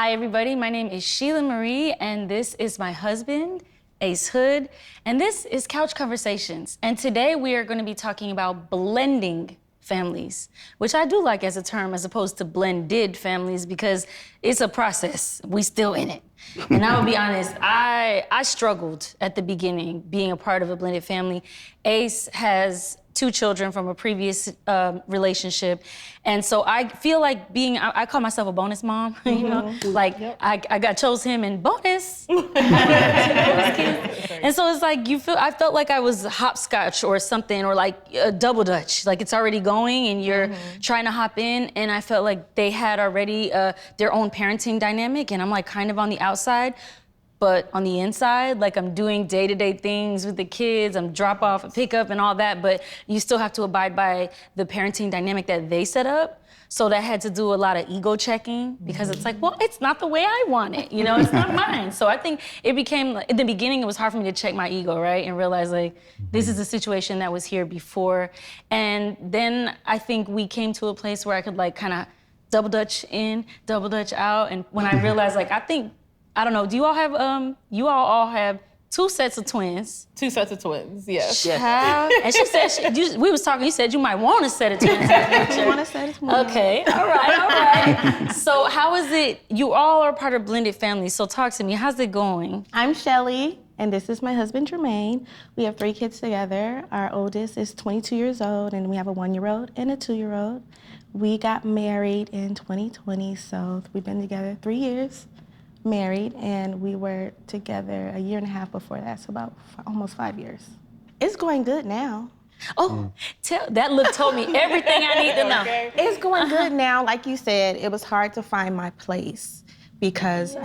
Hi, everybody. My name is Shelah Marie, and this is my husband, Ace Hood, and this is Couch Conversations. And today we are going to be talking about blending families, which I do like as a term as opposed to blended families because it's a process. We still in it. And I will be honest, I struggled at the beginning being a part of a blended family. Ace has 2 children from a previous relationship. And so I feel like I call myself a bonus mom, you know? Like, I got chose him and bonus. And so it's like, I felt like I was hopscotch or something, or like a double dutch. Like it's already going and you're trying to hop in. And I felt like they had already their own parenting dynamic. And I'm like kind of on the outside. But on the inside, like I'm doing day-to-day things with the kids, I'm drop off and pick up and all that, but you still have to abide by the parenting dynamic that they set up. So that had to do a lot of ego checking because it's like, well, it's not the way I want it, you know, it's not mine. So I think it became, in the beginning, it was hard for me to check my ego, right? And realize like, this is a situation that was here before. And then I think we came to a place where I could like kind of double dutch in, double dutch out. And when I realized like, I don't know, do you all have, you all have 2 sets of twins. 2 sets of twins, yes. Child. And she said, we was talking, you said you might want a set of twins. You want a set of twins? Okay, all right. So how is it, you all are part of blended families, so talk to me, how's it going? I'm Shelly, and this is my husband, Jermaine. We have 3 kids together. Our oldest is 22 years old, and we have a 1-year-old and a 2-year-old. We got married in 2020, so we've been together 3 years. Married, and we were together a 1.5 years before that, so about almost 5 years. It's going good now. Oh, that look told me everything I need to know. Okay. It's going good now. Like you said, it was hard to find my place because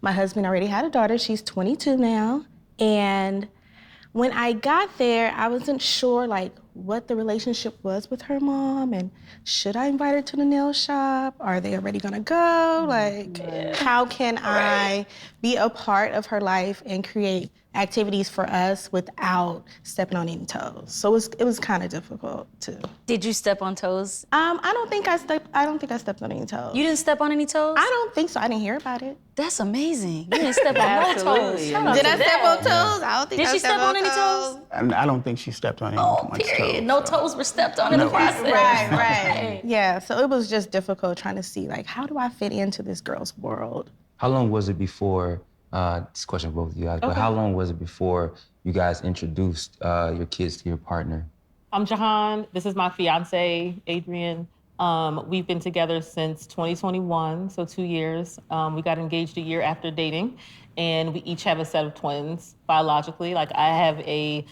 my husband already had a daughter. She's 22 now, and when I got there, I wasn't sure like what the relationship was with her mom, and should I invite her to the nail shop? Are they already gonna go? Like, how can I be a part of her life and create activities for us without stepping on any toes? So it was kind of difficult too. Did you step on toes? I don't think I stepped on any toes. You didn't step on any toes? I don't think so. I didn't hear about it. That's amazing. You didn't step on no toes. Did I step on toes? I don't think Did she step on any toes? I don't think she stepped on anyone's toes. No toes were stepped on in the process. Right. Yeah, so it was just difficult trying to see, like, how do I fit into this girl's world? How long was it before, this question for both of you guys, but how long was it before you guys introduced your kids to your partner? I'm Jahan. This is my fiance, Adrian. We've been together since 2021, so 2 years. We got engaged a year after dating, and we each have a set of twins biologically. Like I have a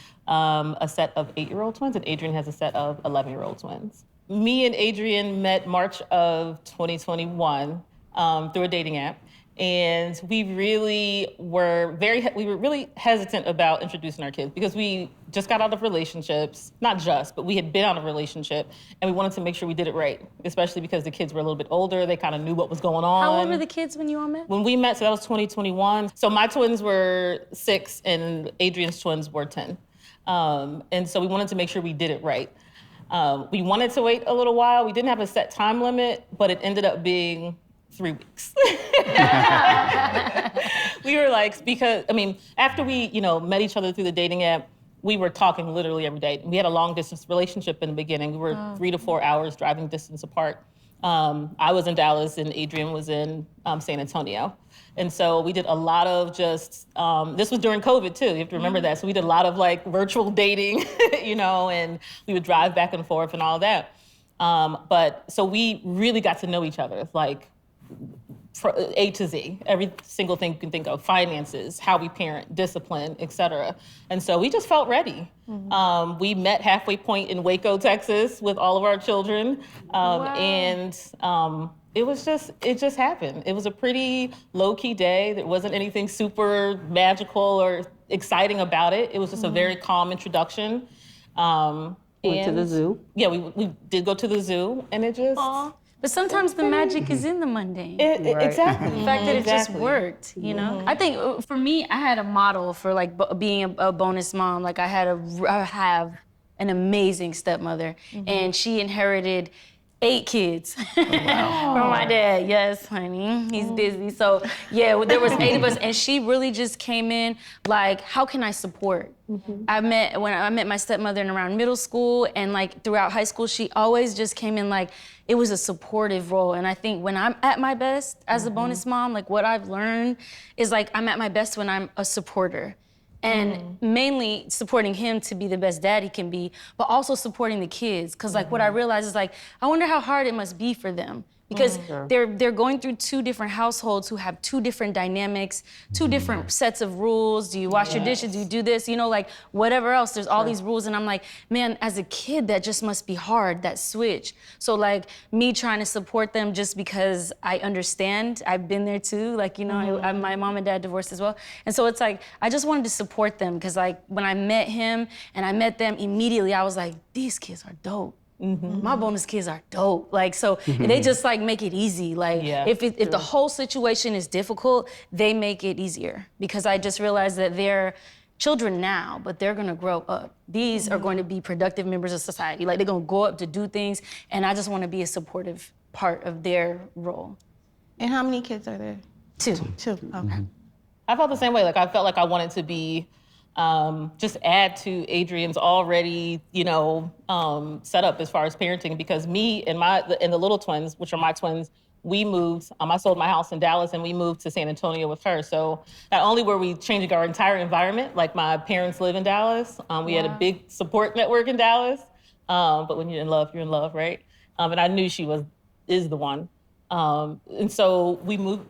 set of 8-year-old twins, and Adrian has a set of 11-year-old twins. Me and Adrian met March of 2021 through a dating app. And we really were really hesitant about introducing our kids because we just got out of relationships, not just, but we had been out of a relationship, and we wanted to make sure we did it right, especially because the kids were a little bit older. They kind of knew what was going on. How old were the kids when you all met? When we met, so that was 2021. So my twins were 6 and Adrian's twins were 10. And so we wanted to make sure we did it right. We wanted to wait a little while. We didn't have a set time limit, but it ended up being 3 weeks. We were like, because, I mean, after we, met each other through the dating app, we were talking literally every day. We had a long distance relationship in the beginning. We were 3 to 4 hours driving distance apart. I was in Dallas and Adrian was in San Antonio. And so we did a lot of just, this was during COVID too, you have to remember that. So we did a lot of like virtual dating, and we would drive back and forth and all that. But so we really got to know each other, like, A to Z, every single thing you can think of, finances, how we parent, discipline, et cetera. And so we just felt ready. We met halfway point in Waco, Texas with all of our children. And it just happened. It was a pretty low-key day. There wasn't anything super magical or exciting about it. It was just a very calm introduction. Went to the zoo? Yeah, we did go to the zoo, and it just... Aww. But sometimes the magic is in the mundane. Exactly. The fact that it just worked, I think for me, I had a model for like being a bonus mom. Like I have an amazing stepmother, and she inherited 8 kids from my dad. Yes, honey, he's busy. So yeah, there was 8 of us, and she really just came in like, how can I support? When I met my stepmother in around middle school and like throughout high school, she always just came in like, it was a supportive role. And I think when I'm at my best as a bonus mom, like what I've learned is like, I'm at my best when I'm a supporter. And mainly supporting him to be the best dad he can be, but also supporting the kids. Cause like what I realized is like, I wonder how hard it must be for them. Because they're going through 2 different households who have 2 different dynamics, 2 different sets of rules. Do you wash your dishes? Do you do this? You know, like whatever else, there's all these rules. And I'm like, man, as a kid, that just must be hard, that switch. So like me trying to support them just because I understand, I've been there too. Like, you know, my mom and dad divorced as well. And so it's like, I just wanted to support them because like when I met him and I met them immediately, I was like, these kids are dope. My bonus kids are dope. Like, so they just like make it easy. Like, if the whole situation is difficult, they make it easier. Because I just realized that they're children now, but they're gonna grow up. These are going to be productive members of society. Like, they're gonna grow up to do things, and I just wanna be a supportive part of their role. And how many kids are there? 2. 2, okay. I felt the same way. Like, I felt like I wanted to be just add to Adrian's already, you know, setup as far as parenting, because me and the little twins, which are my twins, we moved, I sold my house in Dallas and we moved to San Antonio with her. So not only were we changing our entire environment, like my parents live in Dallas, we had a big support network in Dallas, but when you're in love, right? And I knew she is the one. And so we moved,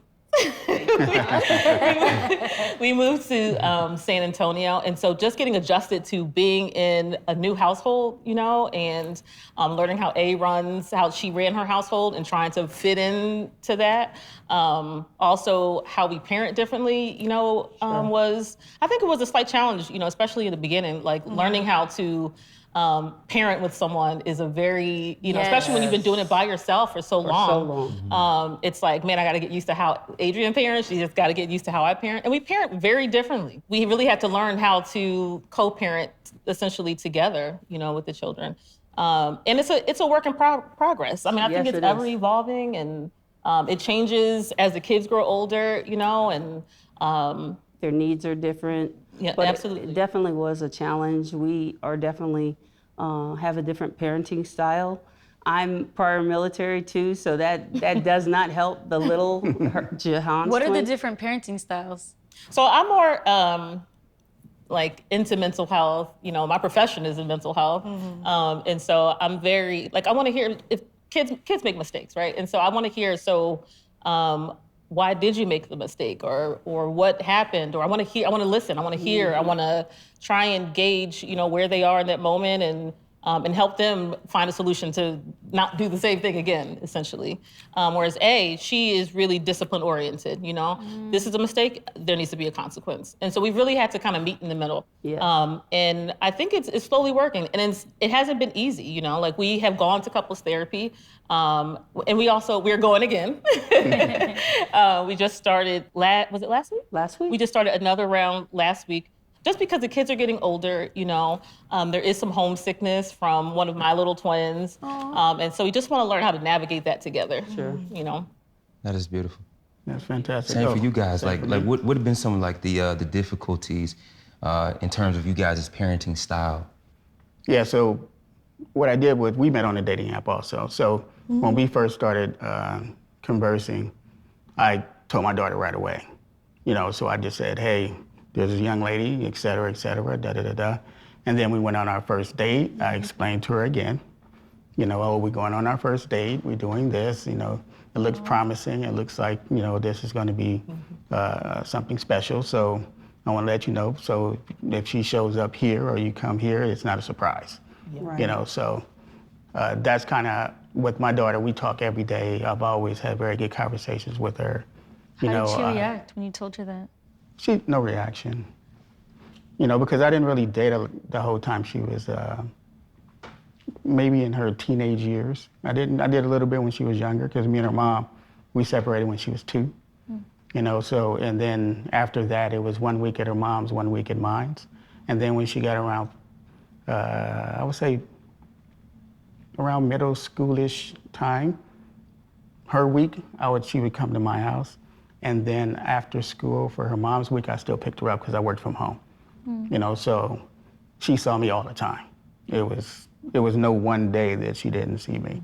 we moved to San Antonio, and so just getting adjusted to being in a new household, you know, and learning how how she ran her household and trying to fit into that. Also, how we parent differently, you know, I think it was a slight challenge, you know, especially in the beginning, like learning how to parent with someone is a very, you know, especially when you've been doing it by yourself for so long. It's like, man, I got to get used to how Adrian parents. She just got to get used to how I parent. And we parent very differently. We really had to learn how to co-parent essentially together, you know, with the children. And it's a work in progress. I mean, I think it's ever evolving, and it changes as the kids grow older, you know, and their needs are different. Yeah, but absolutely. It definitely was a challenge. We are definitely have a different parenting style. I'm prior military too, so that does not help the little Jahan's What are the twins. different parenting styles? So I'm more like into mental health. You know, my profession is in mental health, and so I'm very like, I want to hear if kids make mistakes, right? And so I want to hear why did you make the mistake, or what happened, or I want to listen, I want to hear, I want to try and gauge, you know, where they are in that moment, and help them find a solution to not do the same thing again, essentially. Whereas she is really discipline oriented, you know? This is a mistake, there needs to be a consequence. And so we really had to kind of meet in the middle. Yeah. And I think it's slowly working. And it hasn't been easy, you know? Like, we have gone to couples therapy, and we're going again. We just started, was it last week? Last week. We just started another round last week. Just because the kids are getting older, you know, there is some homesickness from one of my little twins. And so we just want to learn how to navigate that together. Sure. You know? That is beautiful. That's fantastic. Same for you guys. Like what would have been some of like the difficulties in terms of you guys' parenting style? Yeah, so what I did was we met on a dating app also. So when we first started conversing, I told my daughter right away. You know, so I just said, hey, there's a young lady, et cetera, da-da-da-da. And then we went on our first date. I explained to her again, you know, we're going on our first date, we're doing this, you know, it looks promising, it looks like, you know, this is gonna be something special. So I wanna let you know, so if she shows up here or you come here, it's not a surprise. Right. You know, so that's kind of, with my daughter, we talk every day. I've always had very good conversations with her. How did she react when you told her that? No reaction. You know, because I didn't really date her the whole time she was maybe in her teenage years. I did a little bit when she was younger, because me and her mom, we separated when she was 2. You know, so, and then after that, it was 1 week at her mom's, 1 week at mine's. And then when she got around, I would say around middle schoolish time, her week, she would come to my house. And then after school for her mom's week, I still picked her up because I worked from home. You know, so she saw me all the time. It was no one day that she didn't see me.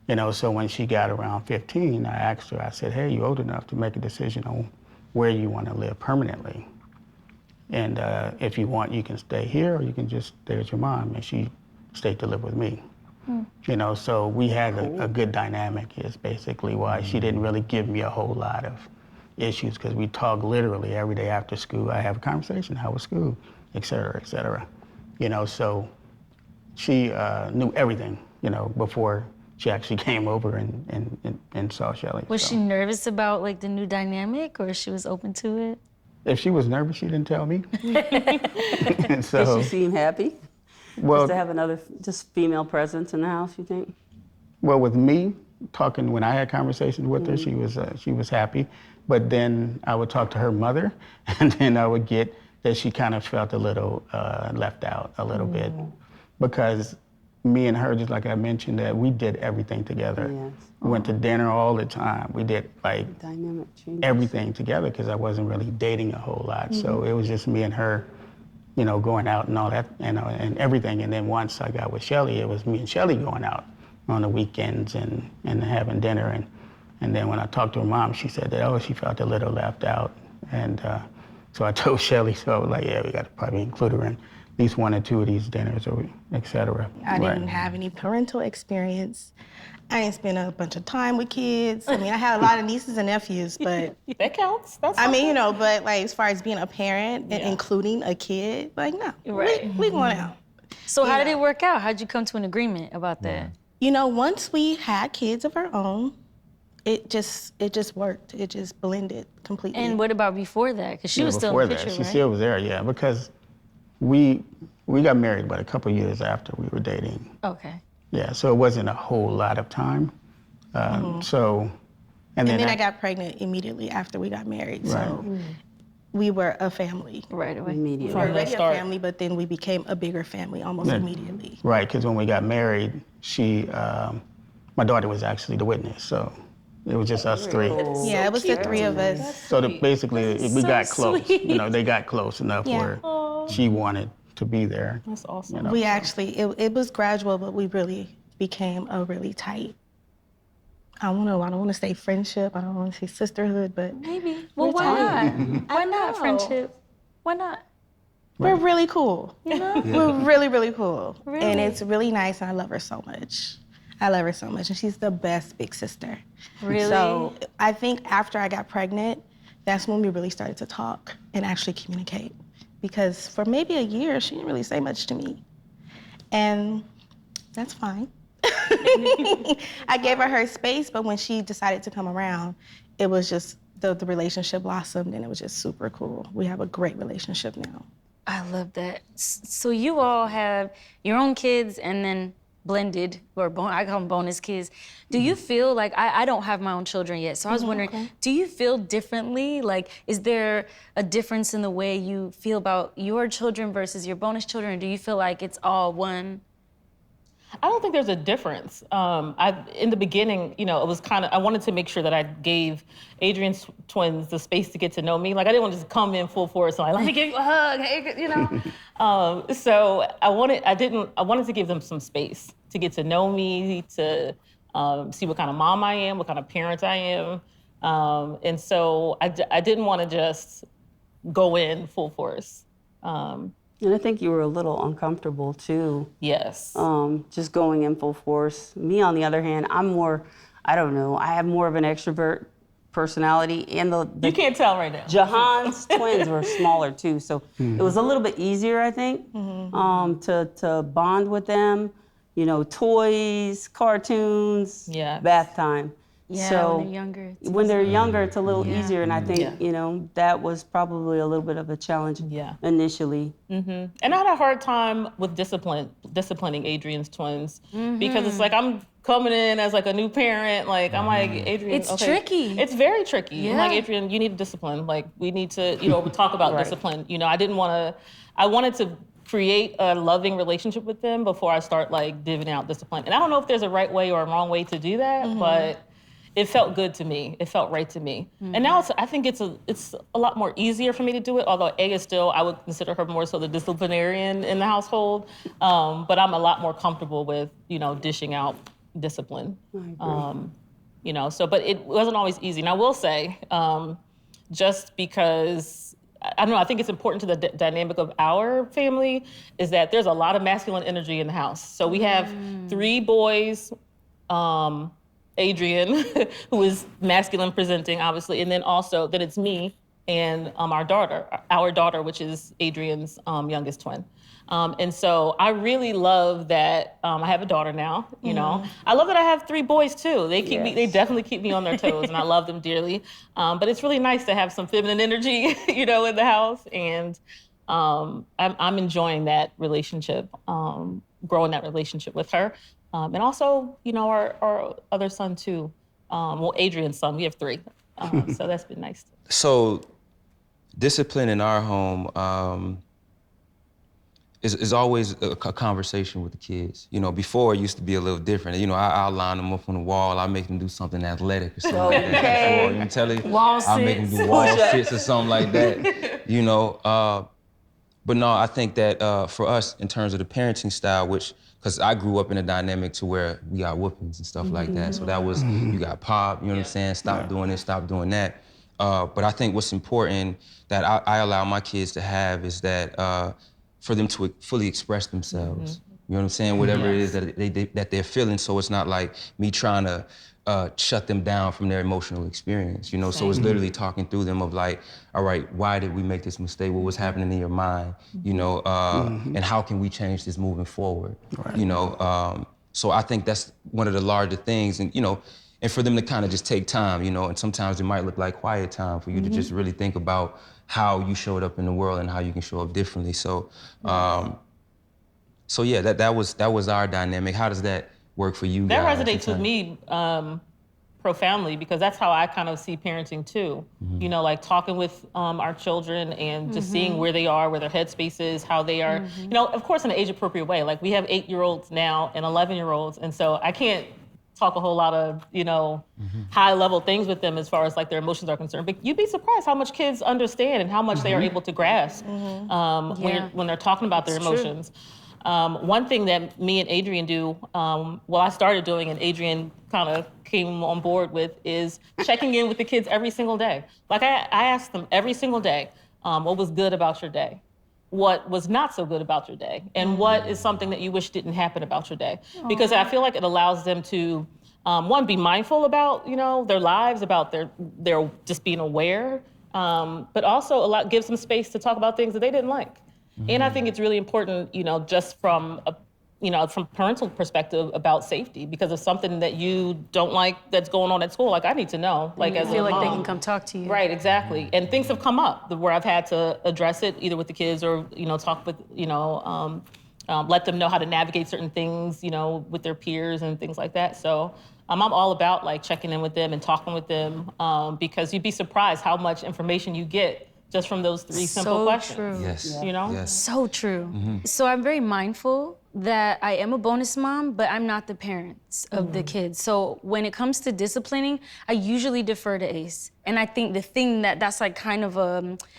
You know, so when she got around 15, I asked her, I said, hey, you old enough to make a decision on where you want to live permanently. And if you want, you can stay here or you can just stay with your mom. And she stayed to live with me. You know, so we had a good dynamic is basically why she didn't really give me a whole lot of issues because we talk literally every day after school. I have a conversation, how was school, et cetera, et cetera. You know, so she knew everything, you know, before she actually came over and saw Shelly. Was she nervous about like the new dynamic or she was open to it? If she was nervous, she didn't tell me. And so, Did she seem happy? well, Just to have another just female presence in the house, you think? well, with me talking, when I had conversations with her, she was happy. But then I would talk to her mother, and then I would get that she kind of felt a little left out a little bit, because me and her, just like I mentioned, that we did everything together. Yes. We went to dinner all the time. We did like Dynamic changes. everything together because I wasn't really dating a whole lot. So it was just me and her, you know, going out and all that, you know, and everything. And then once I got with Shelly, it was me and Shelly going out on the weekends and having dinner. And then when I talked to her mom, she said that, she felt a little left out. And so I told Shelly, so I was like, yeah, we got to probably include her in at least one or two of these dinners, or et cetera. I didn't have any parental experience. I didn't spend a bunch of time with kids. I mean, I had a lot of nieces and nephews, but That counts. That's I mean, you know, but like as far as being a parent and including a kid, like no, Right. we going out. So how did it work out? How'd you come to an agreement about that? You know, once we had kids of our own, it just worked. It just blended completely. And what about before that? Because she was still before in the that, picture, she right? still was there, yeah, because we got married, but a couple years after we were dating. Okay. Yeah, so it wasn't a whole lot of time. So, and then I got pregnant immediately after we got married. So we were a family. Right away. Immediately. We were already a start. family, but then we became a bigger family almost immediately. right, because when we got married, my daughter was actually the witness, so it was just us three. Yeah, it was the three of us. So basically, we so got close. sweet. You know, they got close enough Yeah. where she wanted to be there. That's awesome. You know, We so. actually, it was gradual, but we really became a really tight, I don't want to say friendship, I don't want to say sisterhood, but Maybe. Well, We're why tight. not? Why not know. friendship? Why not? we're really cool. We're really, really cool. And Really? it's really nice, and I love her so much. I love her so much, and she's the best big sister. Really? So I think after I got pregnant, that's when we really started to talk and actually communicate. Because for maybe a year, she didn't really say much to me. And that's fine. I gave her space, but when she decided to come around, it was just, the relationship blossomed, and it was just super cool. We have a great relationship now. I love that. So you all have your own kids and then blended, or I call them bonus kids. Do you feel like, I don't have my own children yet, so I was wondering, do you feel differently? Like, is there a difference in the way you feel about your children versus your bonus children, or do you feel like it's all one? I don't think there's a difference. In the beginning, you know, it was kind of, I wanted to make sure that I gave Adrian's twins the space to get to know me. Like, I didn't want to just come in full force, like, let me give you a hug, hey, you know? So I wanted to give them some space to get to know me, to see what kind of mom I am, what kind of parent I am. And so I didn't want to just go in full force. And I think you were a little uncomfortable too. Yes. Just going in full force. Me, on the other hand, I'm more, I don't know, I have more of an extrovert personality. And You can't tell right now. Jahan's twins were smaller too, so it was a little bit easier, I think, to bond with them. You know, toys, cartoons, Yes. bath time. Yeah, so when they're younger. when they're younger, it's a little easier, and I think Yeah. you know that was probably a little bit of a challenge initially. And I had a hard time with disciplining Adrian's twins because it's like I'm coming in as like a new parent. Like I'm like, Adrian, It's okay. tricky. It's very tricky. I'm like, Yeah. Adrian, you need to discipline. Like we need to, you know, talk about discipline. You know, I wanted to create a loving relationship with them before I start like divvying out discipline. And I don't know if there's a right way or a wrong way to do that, but it felt good to me. It felt right to me. And now I think it's a lot more easier for me to do it, although A is still, I would consider her more so the disciplinarian in the household. But I'm a lot more comfortable with, dishing out discipline. But it wasn't always easy. And I will say, just because, I don't know, I think it's important to the dynamic of our family is that there's a lot of masculine energy in the house. So we have 3 boys, Adrian, who is masculine presenting, obviously, and then it's me and our daughter, which is Adrian's youngest twin. And so I really love that I have a daughter now, I love that I have 3 boys too. They they definitely keep me on their toes and I love them dearly. But it's really nice to have some feminine energy, in the house. And I'm enjoying that relationship, growing that relationship with her. And also, our other son too. Adrian's son, we have 3. So that's been nice. So discipline in our home, is always a conversation with the kids. Before it used to be a little different. I'll line them up on the wall. I'll make them do something athletic or something like that. Before, tell you, I'll make them do wall sits or something like that. But no, I think that for us, in terms of the parenting style, because I grew up in a dynamic to where we got whoopings and stuff like that. So that was, you got pop, what I'm saying? Stop doing this, stop doing that. But I think what's important that I allow my kids to have is that for them to fully express themselves. You know what I'm saying? Whatever it is that they're feeling, so it's not like me trying to shut them down from their emotional experience, So it's literally talking through them of like, all right, why did we make this mistake? What was happening in your mind? And how can we change this moving forward? Right. So I think that's one of the larger things, and and for them to kind of just take time, and sometimes it might look like quiet time for you to just really think about how you showed up in the world and how you can show up differently. So, that was our dynamic. How does that work for you guys? That resonates with me profoundly because that's how I kind of see parenting too. Like talking with our children and just seeing where they are, where their headspace is, how they are, of course in an age-appropriate way. Like we have 8-year-olds now and 11-year-olds, and so I can't talk a whole lot of, high-level things with them as far as like their emotions are concerned. But you'd be surprised how much kids understand and how much they are able to grasp when they're talking about their emotions. One thing that me and Adrian do, I started doing and Adrian kind of came on board with, is checking in with the kids every single day. Like I asked them every single day, what was good about your day? What was not so good about your day? And what is something that you wish didn't happen about your day? Because I feel like it allows them to, one, be mindful about, their lives, about their just being aware, but also gives them space to talk about things that they didn't like. And I think it's really important, just from from parental perspective about safety, because of something that you don't like that's going on at school. Like I need to know, like as a mom. Feel like they can come talk to you. Right, exactly. And things have come up where I've had to address it either with the kids or talk with let them know how to navigate certain things with their peers and things like that. So I'm all about like checking in with them and talking with them because you'd be surprised how much information you get just from those 3 simple questions. True. Yes. Yes. So true. So I'm very mindful that I am a bonus mom, but I'm not the parents of the kids. So when it comes to disciplining, I usually defer to Ace. And I think the thing that's like kind of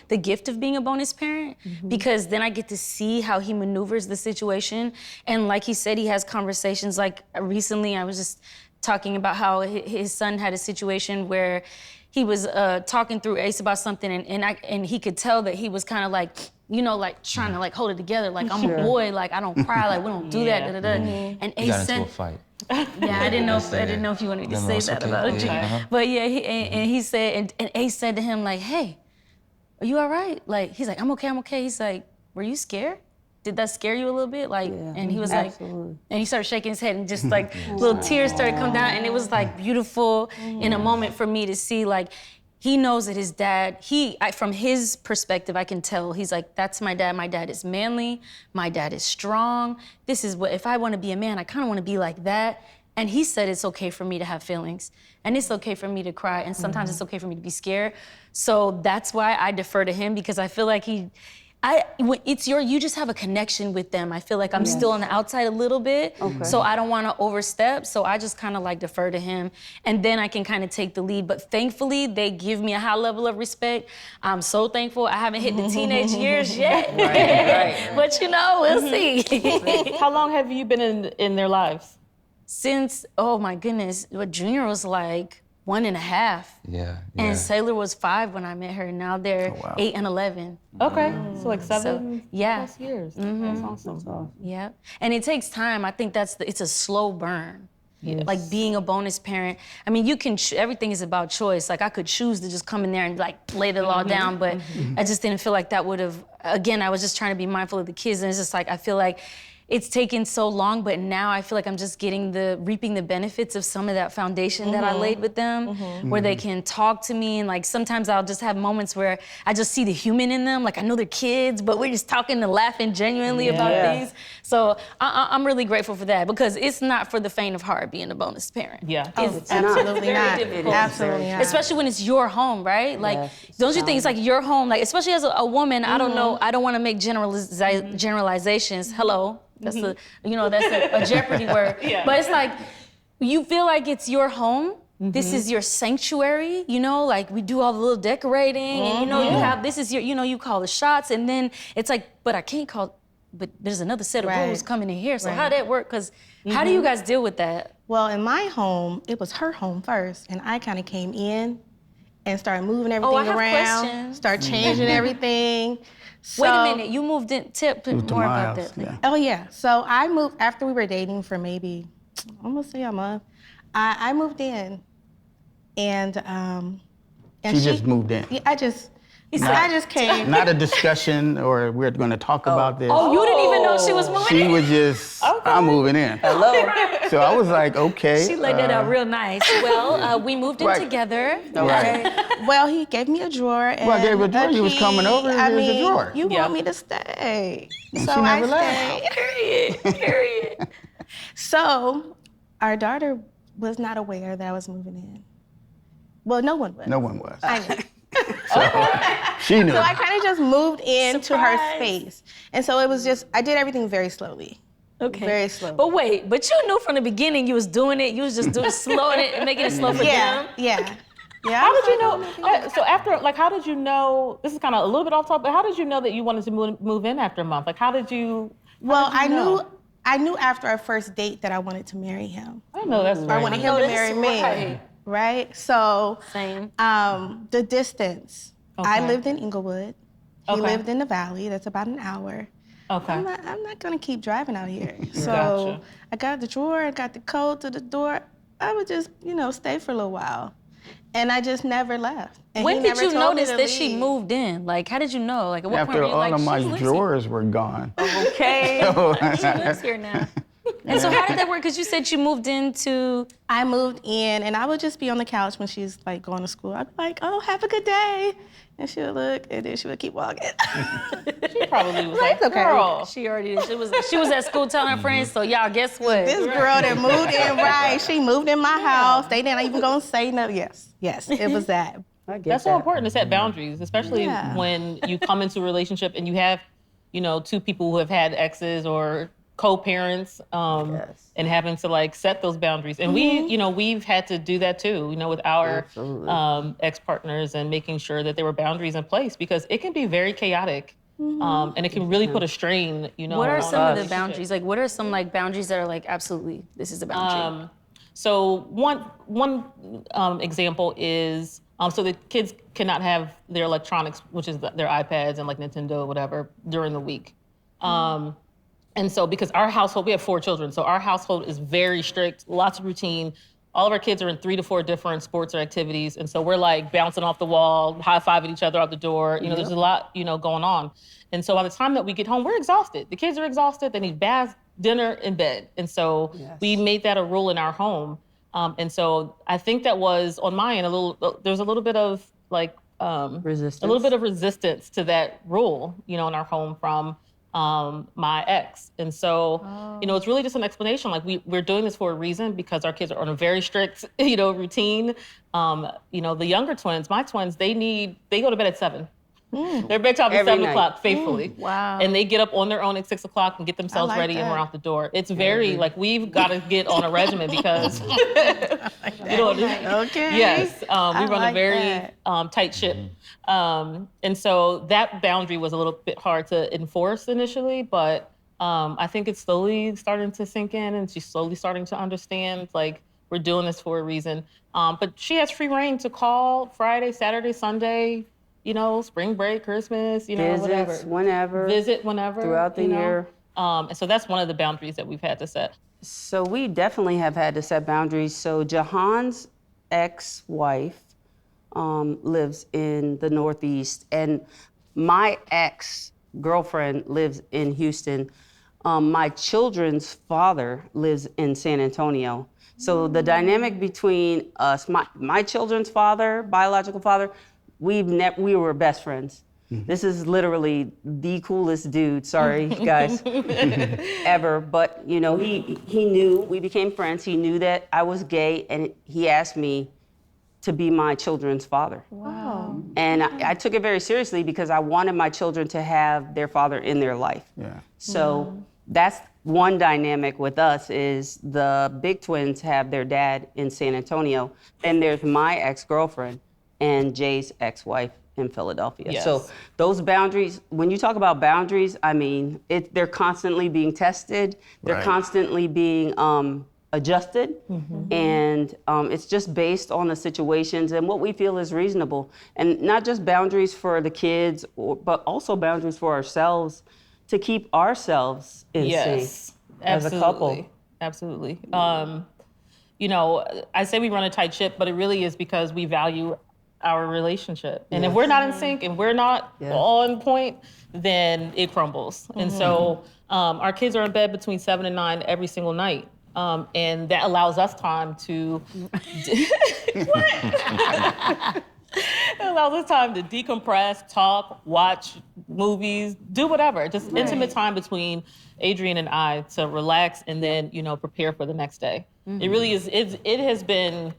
the gift of being a bonus parent, because then I get to see how he maneuvers the situation. And like he said, he has conversations. Like recently I was just talking about how his son had a situation where he was talking through Ace about something, and he could tell that he was kind of like, like trying to like hold it together. Like I'm a boy, like I don't cry, like we don't do that. And Ace got said, into a fight. Yeah, I didn't know if you wanted me to say that about it. But yeah, he said, and Ace said to him like, "Hey, are you all right?" Like he's like, I'm okay. He's like, "Were you scared? Did that scare you a little bit?" Like, and he was like, and he started shaking his head, and just like little tears started coming down, and it was like beautiful in a moment for me to see. Like, he knows that his dad. From his perspective, I can tell. He's like, that's my dad. My dad is manly. My dad is strong. This is what, if I want to be a man, I kind of want to be like that. And he said it's okay for me to have feelings, and it's okay for me to cry, and sometimes it's okay for me to be scared. So that's why I defer to him, because I feel like You just have a connection with them. I feel like I'm still on the outside a little bit, so I don't want to overstep. So I just kind of like defer to him, and then I can kind of take the lead. But thankfully, they give me a high level of respect. I'm so thankful. I haven't hit the teenage years yet, but we'll see. How long have you been in their lives? Since, oh my goodness, Junior was like 1.5. Yeah. And Sailor was 5 when I met her. Now they're 8 and 11. Okay, so like 7 plus years. That's awesome. Yeah, and it takes time. I think it's a slow burn. Yes. Like being a bonus parent. I mean, you can, everything is about choice. Like I could choose to just come in there and like lay it all down, but I just didn't feel like that would have, again, I was just trying to be mindful of the kids, and it's just like, I feel like it's taken so long, but now I feel like I'm just reaping the benefits of some of that foundation that I laid with them, where they can talk to me, and like sometimes I'll just have moments where I just see the human in them. Like I know they're kids, but we're just talking and laughing genuinely about things. So I'm really grateful for that, because it's not for the faint of heart being a bonus parent. Yeah. It's Absolutely very not. difficult. Absolutely not. Especially when it's your home, right? Like, don't you think it's like your home? Like, especially as a woman, I don't know, I don't want to make generalizations. Hello. That's a Jeopardy word. But it's like, you feel like it's your home. This is your sanctuary, like we do all the little decorating, and you have, this is your, you call the shots, and then it's like, but I can't call, but there's another set of rules coming in here. So how'd that work? Because how do you guys deal with that? Well, in my home, it was her home first, and I kind of came in and started moving everything around, questions. start changing everything. So, Wait a minute, you moved in, tip more about that. Yeah. Oh yeah, so I moved after we were dating for maybe, I'm gonna say a month. I moved in, and She just moved in. Yeah, I just came. Not a discussion or we're going to talk about this. Oh, you didn't even know she was moving She in? was just, I'm moving in. Hello. So I was like, okay. She laid that out real nice. Well, we moved in together. Right. Well, he gave me a drawer. And Well, I gave her a drawer. He was key. coming over, and here's a drawer. You want me to stay. So she I never left. stayed. Period. So our daughter was not aware that I was moving in. Well, no one was. No one was. I knew. She knew. So I kind of just moved into her Surprise. space. And so it was just, I did everything very slowly. Okay. Very slowly. But wait, but you knew from the beginning you was doing it. You was just slowing it and making it slow for them. Yeah. How did you know? So after, like, how did you know? This is kind of a little bit off topic, but how did you know that you wanted to move in after a month? Like, how did you? Well, I knew after our first date that I wanted to marry him. I know that's right. I wanted him to marry me. Right? So, Same. the distance. I Okay. lived in Inglewood. He Okay. lived in the Valley. That's about an hour. Okay. I'm not gonna keep driving out here. So Gotcha. I got the drawer, I got the code to the door. I would just, stay for a little while. And I just never left. And When he did never you told me notice to that she leave. moved in? Like, how did you know? Like, at what After point were you all like, of my she lives drawers were gone. Okay. here. She lives here now. And so how did that work? Because you said you moved into... I moved in, and I would just be on the couch when she's like going to school. I'd be like, "Oh, have a good day," and she would look, and then she would keep walking. She probably was like, It's okay. girl. She already did. She was at school telling her friends, so y'all, guess what? This girl that moved in, right? She moved in my house. They didn't even gonna say no. Yes, it was that. I get That's so that. important to set boundaries, especially when you come into a relationship and you have, two people who have had exes or co-parents, and having to like set those boundaries. And we've had to do that too, with our ex-partners, and making sure that there were boundaries in place, because it can be very chaotic, and it can really put a strain, What are on some a of the relationship. boundaries? Like, what are some like boundaries that are like, absolutely, this is a boundary? So one example is, so the kids cannot have their electronics, which is their iPads and like Nintendo or whatever, during the week. And so, because our household, we have 4 children, so our household is very strict, lots of routine. All of our kids are in 3 to 4 different sports or activities, and so we're like bouncing off the wall, high-fiving each other out the door. There's a lot, going on. And so by the time that we get home, we're exhausted. The kids are exhausted. They need baths, dinner, and bed. And so we made that a rule in our home. And so I think that was, on my end, there's a little bit of like, Resistance. a little bit of resistance to that rule, in our home from my ex. And so, it's really just an explanation. Like we're doing this for a reason, because our kids are on a very strict, routine. The younger twins, my twins, they go to bed at 7. Their bedtime is Every 7 night. o'clock, faithfully. Wow. And they get up on their own at 6 o'clock and get themselves like ready and we're that. out the door. It's very, like, we've got to get on a regimen because, you know, Okay. yes, we run a like very that. tight ship. And so that boundary was a little bit hard to enforce initially, but I think it's slowly starting to sink in and she's slowly starting to understand, like, we're doing this for a reason. But she has free reign to call Friday, Saturday, Sunday, you know, spring break, Christmas, you know, Visits whatever. whenever. Visit whenever. Throughout the you know? year. And so that's one of the boundaries that we've had to set. So we definitely have had to set boundaries. So Jahan's ex-wife lives in the Northeast, and my ex-girlfriend lives in Houston. My children's father lives in San Antonio. So the dynamic between us, my children's father, biological father, we were best friends. This is literally the coolest dude, sorry guys, ever. But you know, he knew, we became friends. He knew that I was gay and he asked me to be my children's father. Wow. And I took it very seriously because I wanted my children to have their father in their life. Yeah. So that's one dynamic with us is the big twins have their dad in San Antonio. And there's my ex-girlfriend and Jay's ex-wife in Philadelphia. Yes. So those boundaries, when you talk about boundaries, I mean, they're constantly being tested. They're Right. constantly being adjusted. And it's just based on the situations and what we feel is reasonable. And not just boundaries for the kids, but also boundaries for ourselves to keep ourselves in sync as a couple. Absolutely. You know, I say we run a tight ship, but it really is because we value our relationship. And if we're not in sync and we're not on point, then it crumbles. And so our kids are in bed between 7 and 9 every single night. And that allows us time to it allows us time to decompress, talk, watch movies, do whatever. Just intimate time between Adrian and I to relax and then, you know, prepare for the next day. It really is, it has been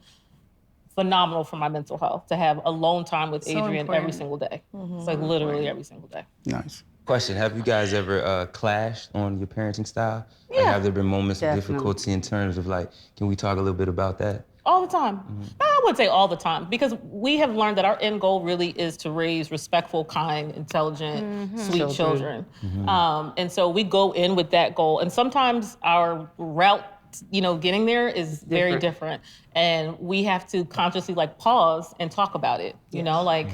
phenomenal for my mental health to have alone time with Adrian every single day. It's like literally every single day. Nice. Question, have you guys ever clashed on your parenting style? Like, have there been moments of difficulty in terms of like, can we talk a little bit about that? All the time. I wouldn't say all the time because we have learned that our end goal really is to raise respectful, kind, intelligent, sweet children. And so we go in with that goal. And sometimes our route, you know, getting there is very different. And we have to consciously like pause and talk about it, you know, like,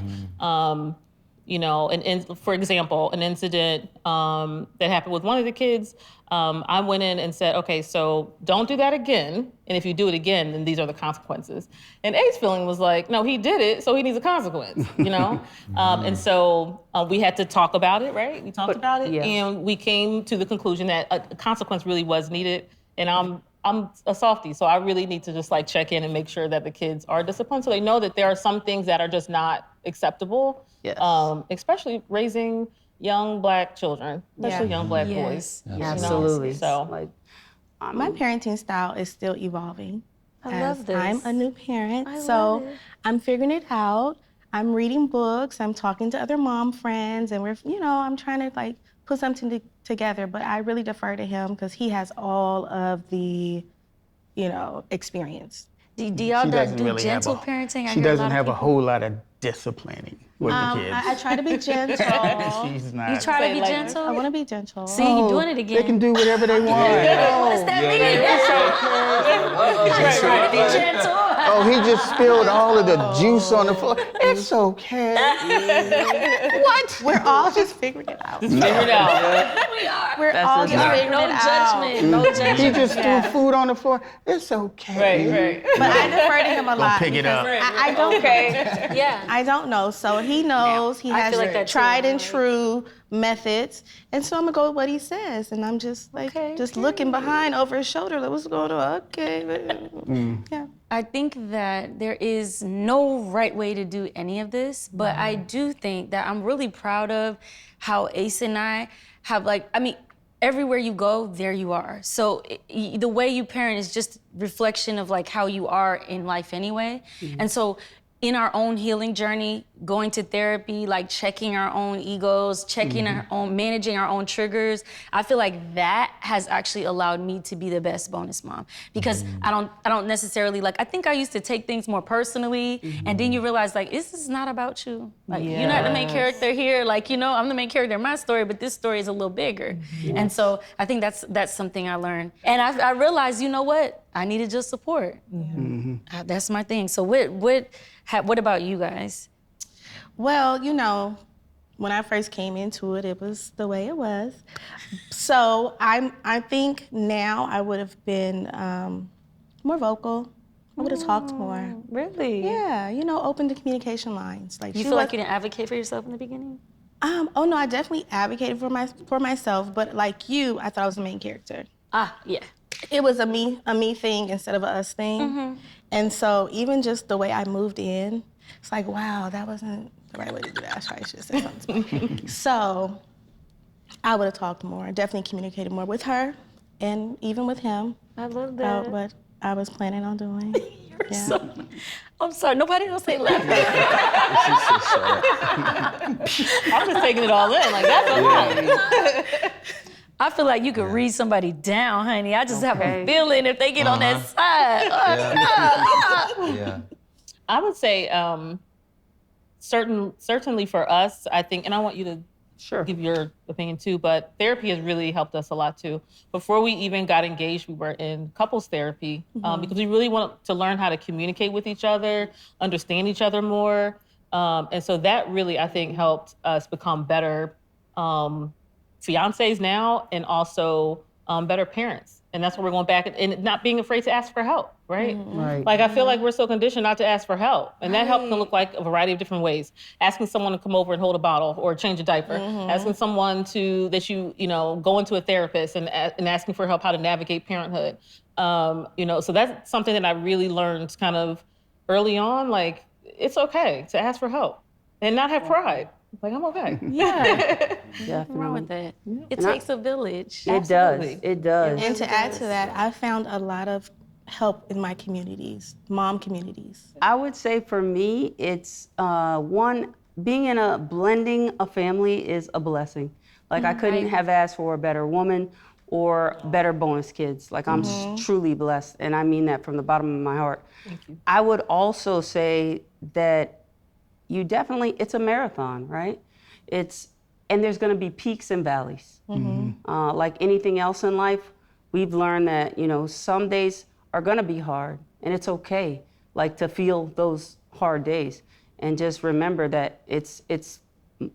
you know, and for example, an incident that happened with one of the kids, I went in and said, okay, so don't do that again. And if you do it again, then these are the consequences. And A's feeling was like, no, he did it, so he needs a consequence, you know? And so we had to talk about it, right? We talked about it, and we came to the conclusion that a consequence really was needed. And I'm a softie, so I really need to just like check in and make sure that the kids are disciplined so they know that there are some things that are just not acceptable, especially raising young Black children, especially young Black boys. You know? Absolutely. So, like, My parenting style is still evolving. I love this. I'm a new parent, I so love it. I'm figuring it out. I'm reading books. I'm talking to other mom friends, and we're, you know, I'm trying to like put something together. But I really defer to him because he has all of the, you know, experience. Do y'all She doesn't do really gentle have parenting? She doesn't have a whole lot of disciplining with the kids. I try to be gentle. She's not. You try to be like- gentle? I want to be gentle. See, you're doing it again. They can do whatever they want. What's that mean? right, right. Be gentle. Oh, he just spilled all of the juice on the floor. It's okay. What? We're all just figuring it out. Figure it out. We are. We're all just figuring No it out. judgment. No judgment. He just threw food on the floor. It's okay. Right. But I defer to him a lot. pick it because up. I don't. Yeah. I don't know. So he knows he I has feel like that too. tried and true methods. And so I'm gonna go with what he says. And I'm just like just looking behind over his shoulder, like what's going on? Okay. Yeah. I think that there is no right way to do any of this, but I do think that I'm really proud of how Ace and I have everywhere you go, there you are. So the way you parent is just reflection of like how you are in life anyway. And so in our own healing journey, going to therapy, like checking our own egos, checking our own, managing our own triggers, I feel like that has actually allowed me to be the best bonus mom. Because I don't necessarily, like, I think I used to take things more personally, and then you realize, like, this is not about you. Like, you're not the main character here. Like, you know, I'm the main character in my story, but this story is a little bigger. And so I think that's something I learned. And I realized, you know what? I needed just support. That's my thing. So what about you guys? Well, you know, when I first came into it, it was the way it was. So I think now I would have been more vocal. I would have talked more. Really? Yeah, you know, open the communication lines. Like You feel like you didn't advocate for yourself in the beginning? Oh no, I definitely advocated for myself, but like you, I thought I was the main character. Yeah. It was a me thing instead of a us thing. And so even just the way I moved in, it's like, wow, that wasn't the right way to do that. I probably should have said something to me. So I would have talked more, definitely communicated more with her and even with him. I love About that. what I was planning on doing. I'm sorry, nobody else say laughing. I'm just taking it all in. Like, that's a lot. I feel like you could read somebody down, honey. I just have a feeling if they get on that side. Yeah. I would say certainly for us, I think, and I want you to give your opinion too, but therapy has really helped us a lot too. Before we even got engaged, we were in couples therapy because we really wanted to learn how to communicate with each other, understand each other more. And so that really, I think, helped us become better fiancés now and also better parents. And that's where we're going back and not being afraid to ask for help, right? Right. Like, I feel like we're so conditioned not to ask for help. And that help can look like a variety of different ways. Asking someone to come over and hold a bottle or change a diaper. Asking someone you know, go into a therapist and asking for help how to navigate parenthood. You know, so that's something that I really learned kind of early on. Like, it's okay to ask for help and not have pride. Like, I'm okay. Yeah. Definitely. Nothing wrong with that. It takes a village. It does. It does. And to add to that, I found a lot of help in my communities, mom communities. I would say for me, it's one, being in blending a family is a blessing. Like, I couldn't have asked for a better woman or better bonus kids. Like, I'm truly blessed, and I mean that from the bottom of my heart. Thank you. I would also say that it's a marathon, right? And there's gonna be peaks and valleys. Like anything else in life, we've learned that, you know, some days are gonna be hard, and it's okay, like, to feel those hard days, and just remember that it's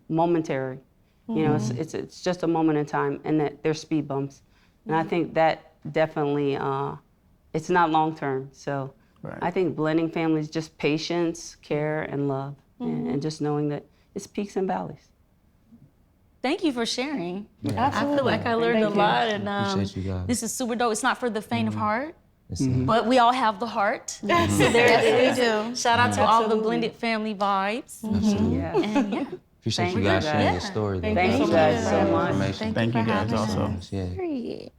momentary. You know, it's just a moment in time, and that there's speed bumps. And I think that definitely, it's not long term. So I think blending families, just patience, care, and love, and just knowing that it's peaks and valleys. Thank you for sharing. Absolutely. I feel like I learned a lot, and Appreciate you guys. this is super dope. It's not for the faint of heart, but we all have the heart. So there it is. We do. Shout out to all the blended family vibes. Yeah. And yeah. Appreciate Thank you you guys guys. sharing your story. Thank Thank you guys so much. Information. Thank you guys also. Yeah. Period.